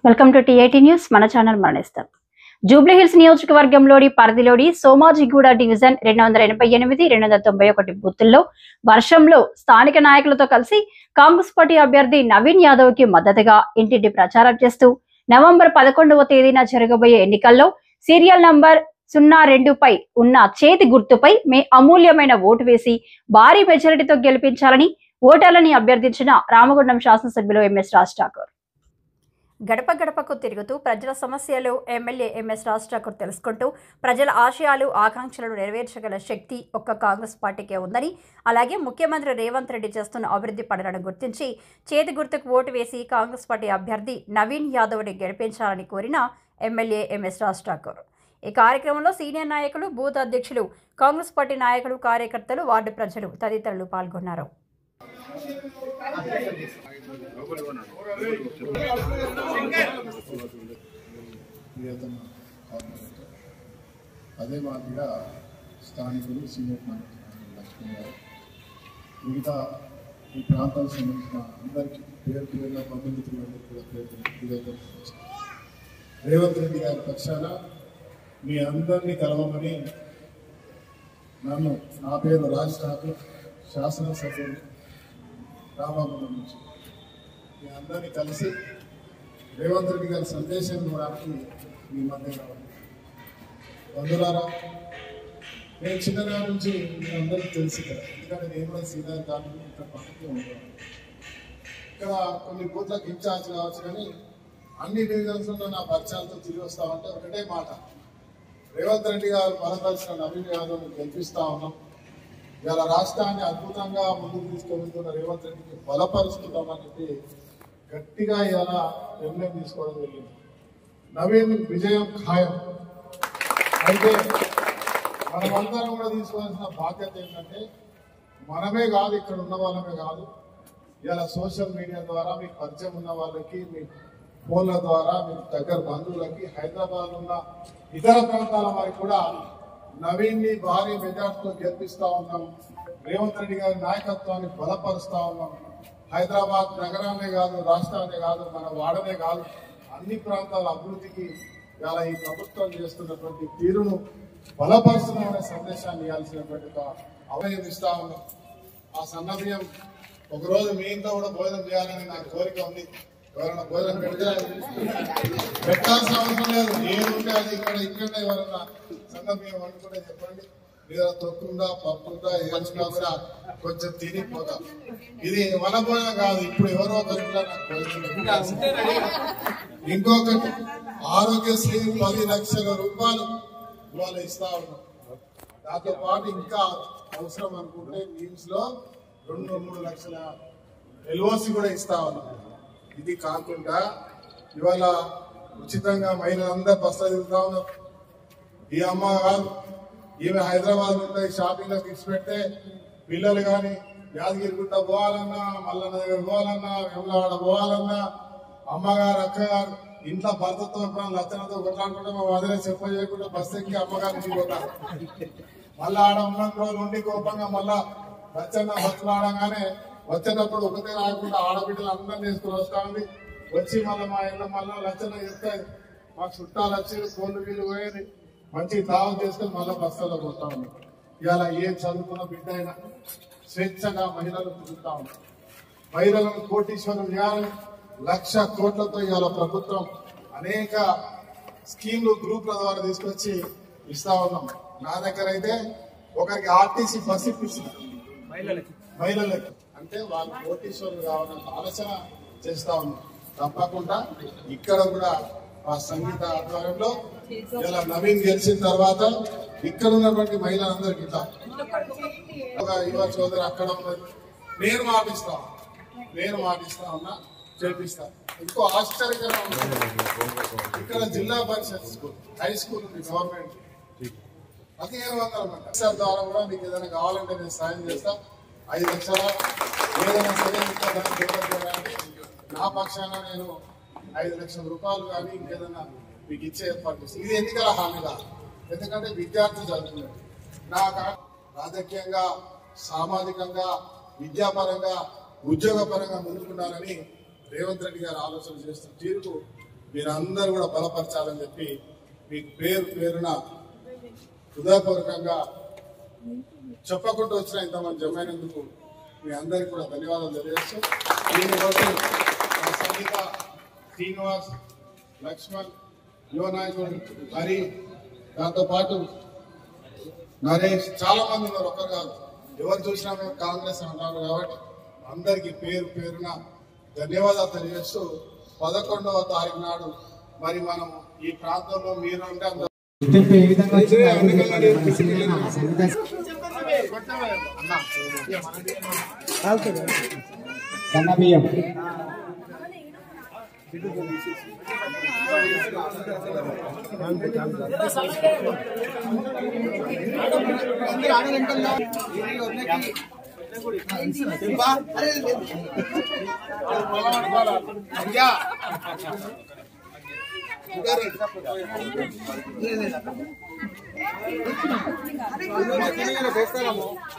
Welcome to టీ18 news. మన channel మరణిస్తాం. జూబ్లీహిల్స్ నియోజకవర్గంలోని పరిధిలోని సోమాజిగూడ డివిజన్ 288, 291 బూతుల్లో వర్షంలో స్థానిక నాయకులతో కలిసి కాంగ్రెస్ పార్టీ అభ్యర్థి నవీన్ యాదవ్ కి మద్దతుగా ఇంటింటి ప్రచారం చేస్తూ నవంబర్ 11వ తేదీన జరగబోయే ఎన్నికల్లో సీరియల్ నంబర్ 02 పై ఉన్న చేతి గుర్తుపై మీ అమూల్యమైన ఓటు వేసి భారీ మెజారిటీతో గెలిపించాలని ఓటర్లని అభ్యర్థించిన రామగుండం శాసనసభ్యులు ఎంఎస్ రాజ్ ఠాకూర్. గడప గడపకు తిరుగుతూ ప్రజల సమస్యలు ఎమ్మెల్యే ఎంఎస్ రాజ్ ఠాకూర్ తెలుసుకుంటూ ప్రజల ఆశయాలు ఆకాంక్షలను నెరవేర్చగల శక్తి ఒక్క కాంగ్రెస్ పార్టీకే ఉందని, అలాగే ముఖ్యమంత్రి రేవంత్ రెడ్డి చేస్తున్న అభివృద్ధి పనులను గుర్తించి చేతి గుర్తుకు ఓటు వేసి కాంగ్రెస్ పార్టీ అభ్యర్థి నవీన్ యాదవ్ని గెలిపించాలని కోరిన ఎమ్మెల్యే ఎంఎస్ రాజ్ ఠాకూర్. ఈ కార్యక్రమంలో సీనియర్ నాయకులు, బూత్ అధ్యక్షులు, కాంగ్రెస్ పార్టీ నాయకులు, కార్యకర్తలు, వార్డు ప్రజలు తదితరులు పాల్గొన్నారు. అదే మాదిరిగా స్థానికులు సీనియర్ లక్ష్మణ్ గారు, మిగతా ఈ ప్రాంతానికి సంబంధించిన అందరికీ పేరు పేరున బంధుమిత్రులందరికీ కూడా పేరు రేవంత్ రెడ్డి గారి పక్షాన మీ అందరినీ కలవమని నా పేరు రాజ్ ఠాకూర్, శాసనసభ్యులు రామగుండం నుంచి మీ అందరినీ కలిసి రేవంత్ రెడ్డి గారి సందేశం ఇవ్వడానికి మీ మధ్య రావాలి. బంధువులారా, నేను చిన్నగా నుంచి మీ అందరికీ తెలుసు కదా, ఎందుకంటే నేను కూడా సీనియర్ కాదు, ఇక్కడ పక్కనే ఉంటాను. ఇక్కడ కొన్ని బూత్లకు ఇన్ఛార్జ్ కావచ్చు, కానీ అన్ని డివిజన్స్లో నా పరిచయాలతో తిరిగి వస్తామంటే ఒకటే మాట, రేవంత్ రెడ్డి గారు బలపరిచిన నవీన్ యాదవ్ని గెలిపిస్తా ఉన్నాం. ఇలా రాష్ట్రాన్ని అద్భుతంగా ముందుకు తీసుకెళ్తున్న రేవంత్ రెడ్డికి బలపరుచుకుంటామని చెప్పి గట్టిగా ఇలా నిర్ణయం తీసుకోవడం జరిగింది. నవీన్ విజయం ఖాయం. అయితే మనమందరం కూడా తీసుకోవాల్సిన బాధ్యత ఏంటంటే, మనమే కాదు, ఇక్కడ ఉన్న వాళ్ళమే కాదు, ఇలా సోషల్ మీడియా ద్వారా మీకు పరిచయం ఉన్న వాళ్ళకి, మీ ఫోన్ల ద్వారా మీకు దగ్గర బంధువులకి, హైదరాబాద్ ఉన్న ఇతర ప్రాంతాల వారికి కూడా నవీన్ని భారీ మెజార్టీతో గెలిపిస్తా ఉన్నాం. రేవంత్ రెడ్డి గారి నాయకత్వాన్ని బలపరుస్తా ఉన్నాం. హైదరాబాద్ నగరాన్నే కాదు, రాష్ట్రాన్నే కాదు, మన వాడనే కాదు, అన్ని ప్రాంతాల అభివృద్ధికి ఇలా ఈ ప్రభుత్వం చేస్తున్నటువంటి తీరును బలపరుస్తున్నామనే సందేశాన్ని ఇవ్వాల్సినటువంటి అవయం ఇస్తా ఉన్నాం. ఆ సన్నబియ్యం ఒకరోజు మీ ఇంట్లో కూడా భోజనం చేయాలని నాకు కోరిక ఉంది. ఎవరైనా భోజనం పెడితే పెట్టాల్సిన అవసరం లేదు, ఏముంటే అది ఇక్కడనే ఎవరన్నా సన్నబియ్యం వండుకుంటే చెప్పండి, లేదా తొక్కుందా, పప్పుందా, ఏమన్నా కూడా కొంచెం తినిపోతా. ఇది మన భోజనం కాదు, ఇప్పుడు ఎవరో ఒకరు కూడా నాకు భోజనం. ఇంకొకటి, ఆరోగ్యశ్రీ 10 లక్షల రూపాయలు ఇవాళ ఇస్తా ఉన్నాం. దాంతో పాటు ఇంకా అవసరం అనుకుంటే నీమ్స్ లో 2-3 లక్షల ఎల్ఓసి కూడా ఇస్తా ఉన్నాం. ఇది కాకుండా ఇవాళ ఉచితంగా మహిళలందరూ బస్సులో తిరుగుతా ఉన్నాం. ఈ అమ్మ కాదు, ఈమె హైదరాబాద్ ఉంటాయి, షాపింగ్ లో ఫిక్స్ పెడితే పిల్లలు కానీ యాదగిరిగుట్ట పోవాలన్నా, మల్లన్న దగ్గర పోవాలన్నా, వెమలవాడ పోవాలన్నా, అమ్మగారు, అక్కగారు ఇంట్లో భర్తతో లచ్చనతో కొట్లాడుకుంటే మా వదిలే చెప్ప చేయకుండా బస్సు ఎక్కి అమ్మగారు పోతారు. మళ్ళా ఆడ ఉన్న నుండి కోపంగా మళ్ళా లచ్చన్న బస్సులు ఆడగానే వచ్చేటప్పుడు ఒకటే రాకుండా ఆడబిడ్డలు అందరినీ తీసుకుని వస్తా ఉంది. వచ్చి మళ్ళీ మా ఇళ్ళ మళ్ళీ లచ్చన చెప్తాయి, మాకు చుట్టాలు వచ్చి కోళ్ళు వీళ్ళు పోయేది, మంచి తావు చేసుకుని మళ్ళీ బస్సులో పోతా ఉంది. ఇవాళ ఏం చదువుకున్న బిడ్డ అయినా స్వేచ్ఛగా మహిళలు తిరుగుతా ఉంది. మహిళలను కోటీశ్వరం చేయాలని 1,00,000 కోట్లతో ఇవాళ ప్రభుత్వం అనేక స్కీమ్లు గ్రూప్ల ద్వారా తీసుకొచ్చి ఇస్తా ఉన్నాం. నా దగ్గర అయితే ఒకరికి ఆర్టీసీ బస్ ఇప్పిస్తుంది మహిళలకి, అంటే వాళ్ళు కోటీశ్వరులు కావాలని ఆలోచన చేస్తా ఉన్నాం. తప్పకుండా ఇక్కడ కూడా ఆ సంగీత ఆధ్వర్యంలో ఇలా నవీన్ గెలిచిన తర్వాత ఇక్కడ ఉన్నటువంటి మహిళలందరికీ యువ చౌదరి అక్కడ ఉన్నది, నేను మాటిస్తా ఉన్నా, చేపిస్తా. ఇంకో ఆశ్చర్యకరం ఇక్కడ జిల్లా పరిషత్ స్కూల్, హై స్కూల్ ఉంది గవర్నమెంట్, 1500 ద్వారా కూడా మీకు ఏదైనా కావాలంటే నేను సాయం చేస్తా. 5 లక్షల ఏదైనా సరే ఇంకా దాన్ని డెవలప్ చేయడానికి నా పక్షాన నేను 5 లక్షల రూపాయలు కానీ ఇంకేదైనా మీకు ఇచ్చే ఏర్పాటు చేస్తాను. ఇది ఎన్నికల హామీ కాదు, ఎందుకంటే విద్యార్థులు చదువుతున్నారు. నాకు రాజకీయంగా, సామాజికంగా, విద్యాపరంగా, ఉద్యోగపరంగా ముందుకున్నారని రేవంత్ రెడ్డి గారు ఆలోచన చేస్తున్న తీరుకు మీరందరూ కూడా బలపరచాలని చెప్పి మీకు పేరు పేరున హృదయపూర్వకంగా చెప్పకుండా వచ్చిన ఇంతమంది జమైనందుకు మీ అందరికీ కూడా ధన్యవాదాలు తెలియజేస్తూ దీనికోసం సంగీత, శ్రీనివాస్, లక్ష్మణ్, యువ నాయకుడు హరి, దాంతోపాటు నరేష్, చాలా మంది ఉన్నారు, ఒక్కరు కాదు. ఎవరు చూసినా మేము కాంగ్రెస్ అన్నారు కాబట్టి అందరికీ పేరు పేరున ధన్యవాదాలు తెలియజేస్తూ 11వ తారీఖు నాడు మరి మనం ఈ ప్రాంతంలో మీరు అంటే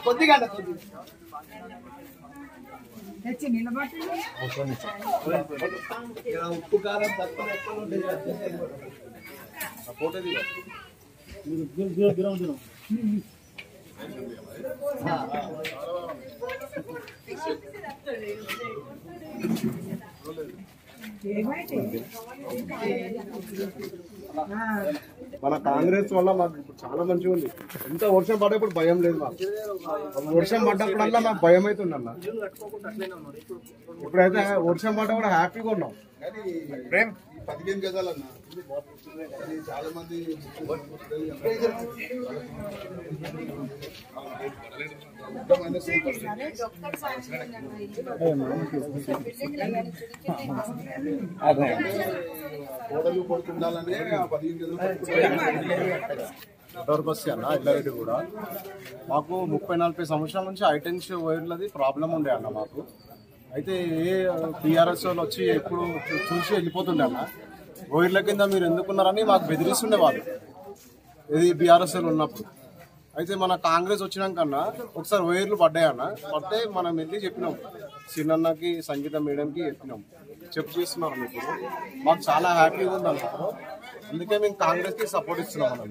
కొద్దిగా ఉప్పు కారం తక్కువ మన కాంగ్రెస్ వల్ల మాకు ఇప్పుడు చాలా మంచిగా ఉంది. ఎంత వర్షం పడేప్పుడు భయం లేదు మాకు. వర్షం పడ్డప్పుడల్లా మాకు భయం అవుతుంది అన్న. ఇప్పుడైతే వర్షం పడ్డ కూడా హ్యాపీగా ఉన్నాం. 15 గజాలన్నా చాలా మంది గోడలు పడుతుండాలని 15 గజాలు బస్ అన్న ఇల్లారెడ్డి కూడా మాకు 30-40 సంవత్సరాల నుంచి హైటెన్స్ వైర్లది ప్రాబ్లం ఉండే అన్న మాకు. అయితే ఏ టీఆర్ఎస్ వాళ్ళు వచ్చి ఎప్పుడు చూసి వెళ్ళిపోతుండే అన్న. వైర్ల కింద మీరు ఎందుకున్నారని మాకు బెదిరిస్తుండే వాళ్ళు, ఇది బీఆర్ఎస్ ఉన్నప్పుడు. అయితే మన కాంగ్రెస్ వచ్చినాకన్నా ఒకసారి వైర్లు పడ్డాయన్న, పడితే మనం వెళ్ళి చెప్పినాం, చిన్నన్నకి సంగీత మేడంకి చెప్పినాం, చేస్తున్నారు మీకు. మాకు చాలా హ్యాపీగా ఉంది అన్నారు. అందుకే మేము కాంగ్రెస్కి సపోర్ట్ ఇస్తున్నాం అన్న.